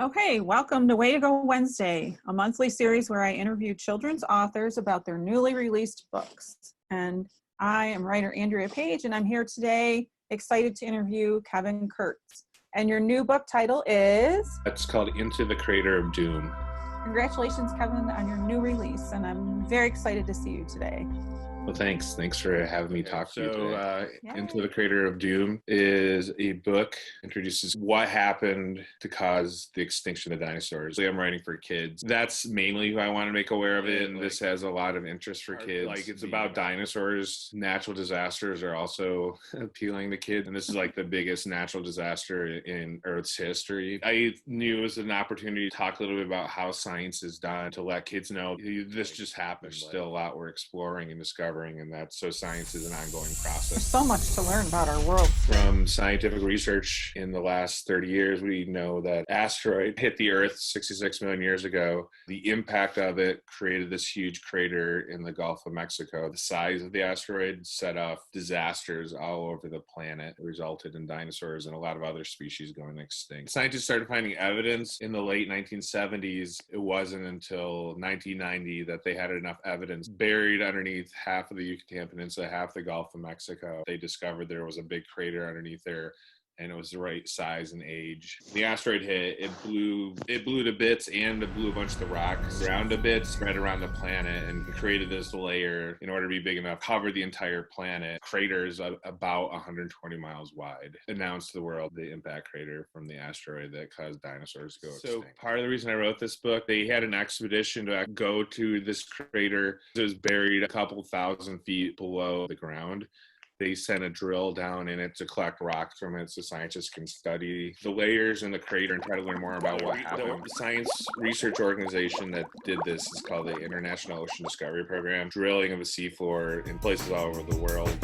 Okay, welcome to Way to Go Wednesday, a monthly series where I interview children's authors about their newly released books. And I am writer Andrea Page, and I'm here today excited to interview Kevin Kurtz. And your new book title is? It's called Into the Crater of Doom. Congratulations, Kevin, on your new release, and I'm very excited to see you today. Well, thanks for having me talk to you today. Into the Crater of Doom is a book, introduces what happened to cause the extinction of dinosaurs. I'm writing for kids. That's mainly who I want to make aware of it, and this has a lot of interest for kids. Like, it's about dinosaurs. Natural disasters are also appealing to kids, and this is like the biggest natural disaster in Earth's history. I knew it was an opportunity to talk a little bit about how science is done, to let kids know this just happened. There's still a lot we're exploring and discovering. And that's so science is an ongoing process. There's so much to learn about our world. From scientific research in the last 30 years, we know that asteroid hit the Earth 66 million years ago. The impact of it created this huge crater in the Gulf of Mexico. The size of the asteroid set off disasters all over the planet. It resulted in dinosaurs and a lot of other species going extinct. Scientists started finding evidence in the late 1970s. It wasn't until 1990 that they had enough evidence buried underneath half of the Yucatan Peninsula, half the Gulf of Mexico. They discovered there was a big crater underneath there, and it was the right size and age. The asteroid hit, it blew to bits, and it blew a bunch of the rocks around a bit, spread around the planet, and created this layer in order to be big enough to cover the entire planet. Craters about 120 miles wide. Announced to the world the impact crater from the asteroid that caused dinosaurs to go extinct. So part of the reason I wrote this book, they had an expedition to go to this crater. It was buried a couple thousand feet below the ground. They sent a drill down in it to collect rocks from it so scientists can study the layers in the crater and try to learn more about what happened. The science research organization that did this is called the International Ocean Discovery Program, drilling of the seafloor in places all over the world.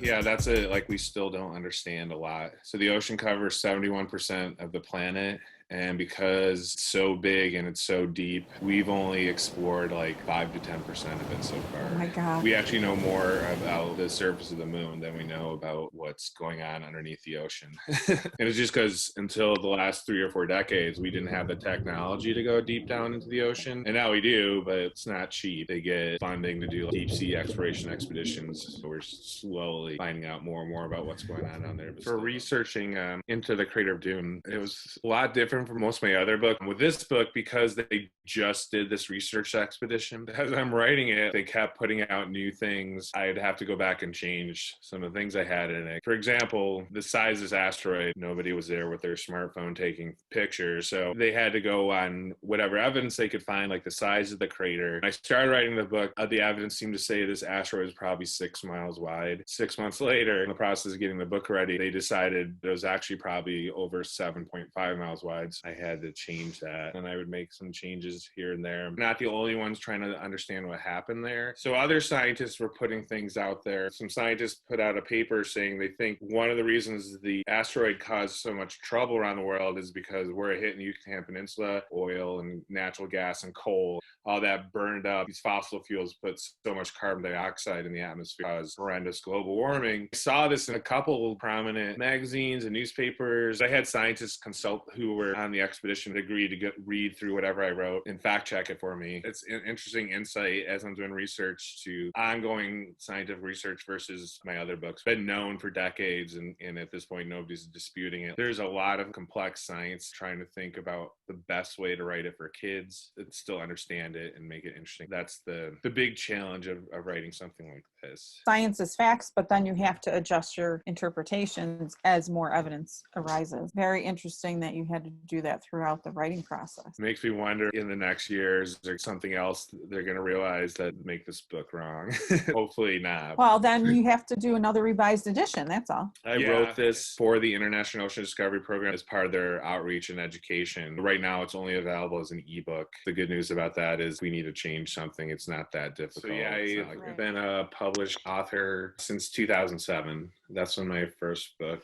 Yeah, that's it. Like, we still don't understand a lot. So the ocean covers 71% of the planet. And because it's so big and it's so deep, we've only explored like 5 to 10% of it so far. Oh my God. We actually know more about the surface of the moon than we know about what's going on underneath the ocean. And it's just because until the last 3 or 4 decades, we didn't have the technology to go deep down into the ocean. And now we do, but it's not cheap. They get funding to do deep sea exploration expeditions. So we're slowly finding out more and more about what's going on down there. But for researching Into the Crater of Doom, it was a lot different from most of my other books. With this book, because they just did this research expedition, as I'm writing it, they kept putting out new things. I'd have to go back and change some of the things I had in it. For example, the size of this asteroid, nobody was there with their smartphone taking pictures. So they had to go on whatever evidence they could find, like the size of the crater. When I started writing the book, the evidence seemed to say this asteroid is probably 6 miles wide. 6 months later, in the process of getting the book ready, they decided it was actually probably over 7.5 miles wide. I had to change that, and I would make some changes here and there. I'm not the only ones trying to understand what happened there. So other scientists were putting things out there. Some scientists put out a paper saying they think one of the reasons the asteroid caused so much trouble around the world is because where it hit in the Yucatan Peninsula, oil and natural gas and coal, all that burned up. These fossil fuels put so much carbon dioxide in the atmosphere, caused horrendous global warming. I saw this in a couple prominent magazines and newspapers. I had scientists consult who were on the expedition to agree to read through whatever I wrote and fact check it for me. It's an interesting insight as I'm doing research to ongoing scientific research versus my other books. It's been known for decades, and at this point, nobody's disputing it. There's a lot of complex science trying to think about the best way to write it for kids and still understand it and make it interesting. That's the big challenge of writing something like this. Science is facts, but then you have to adjust your interpretations as more evidence arises. Very interesting that you had to do that throughout the writing process. It makes me wonder, in the next years, is there something else they're going to realize that make this book wrong? Hopefully not. Well, then you have to do another revised edition, that's all. I wrote this for the International Ocean Discovery Program as part of their outreach and education. Right now, it's only available as an ebook. The good news about that is we need to change something. It's not that difficult. So I've been a published author since 2007. That's when my first book,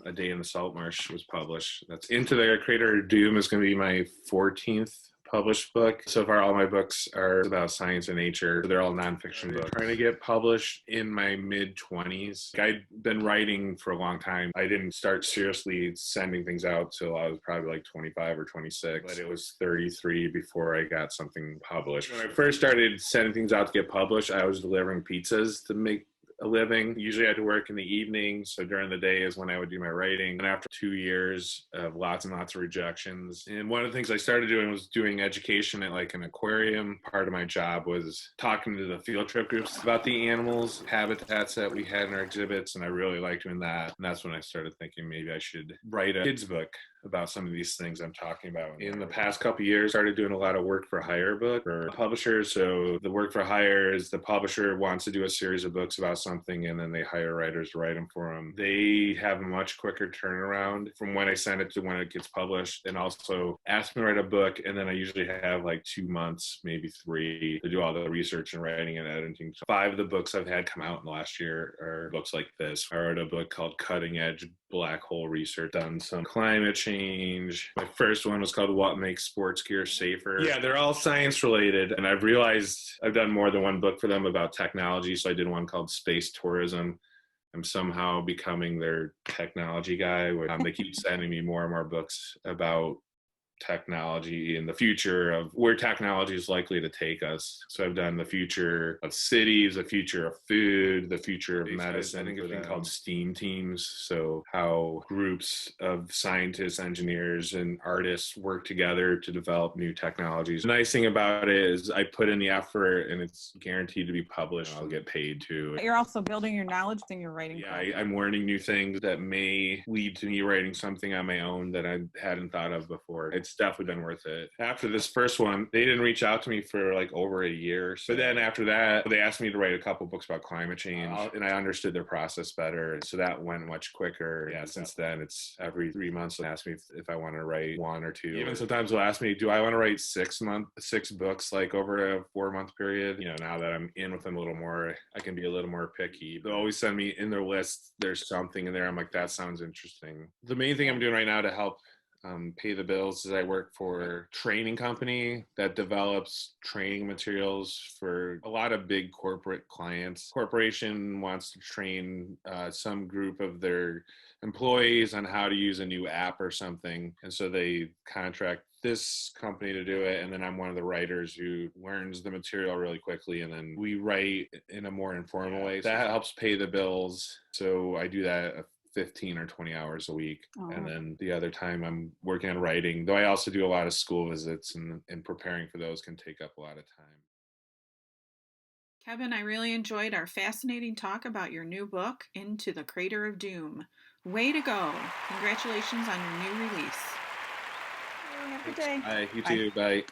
A Day in the Salt Marsh, was published. That's Into the Crater of Doom is going to be my 14th published book. So far, all my books are about science and nature. They're all nonfiction books. Trying to get published in my mid-20s. I'd been writing for a long time. I didn't start seriously sending things out till I was probably like 25 or 26, but it was 33 before I got something published. When I first started sending things out to get published, I was delivering pizzas to make a living. Usually I had to work in the evening, so during the day is when I would do my writing. And after 2 years of lots and lots of rejections, and one of the things I started doing was doing education at like an aquarium. Part of my job was talking to the field trip groups about the animals, habitats that we had in our exhibits, and I really liked doing that. And that's when I started thinking maybe I should write a kids book about some of these things I'm talking about. In the past couple of years, started doing a lot of work for hire book for publishers. So the work for hire is the publisher wants to do a series of books about something, and then they hire writers to write them for them. They have a much quicker turnaround from when I send it to when it gets published, and also ask me to write a book, and then I usually have like 2 months, maybe 3, to do all the research and writing and editing. So 5 of the books I've had come out in the last year are books like this. I wrote a book called Cutting Edge Black Hole Research, done some climate change. My first one was called What Makes Sports Gear Safer. Yeah, they're all science related, and I've realized I've done more than one book for them about technology. So I did one called Space Tourism. I'm somehow becoming their technology guy. They keep sending me more and more books about technology and the future of where technology is likely to take us. So I've done the future of cities, the future of food, the future of medicine. I think it's been called STEAM teams. So how groups of scientists, engineers, and artists work together to develop new technologies. The nice thing about it is I put in the effort and it's guaranteed to be published. I'll get paid too. You're also building your knowledge thing you're writing. Yeah, I'm learning new things that may lead to me writing something on my own that I hadn't thought of before. It's definitely been worth it. After this first one, they didn't reach out to me for like over a year. But then after that, they asked me to write a couple books about climate change, and I understood their process better. So that went much quicker. Yeah, since then, it's every 3 months they ask me if I want to write 1 or 2. Even sometimes they'll ask me, do I want to write 6 books like over a 4-month period? You know, now that I'm in with them a little more, I can be a little more picky. They'll always send me in their list, there's something in there. I'm like, that sounds interesting. The main thing I'm doing right now to help pay the bills is I work for a training company that develops training materials for a lot of big corporate clients. Corporation wants to train some group of their employees on how to use a new app or something. And so they contract this company to do it, and then I'm one of the writers who learns the material really quickly, and then we write in a more informal way. That helps pay the bills. So I do that 15 or 20 hours a week. And then the other time I'm working on writing, though I also do a lot of school visits, and preparing for those can take up a lot of time. Kevin, I really enjoyed our fascinating talk about your new book, Into the Crater of Doom. Way to go. Congratulations on your new release. Have a good day. Bye. You too. Bye.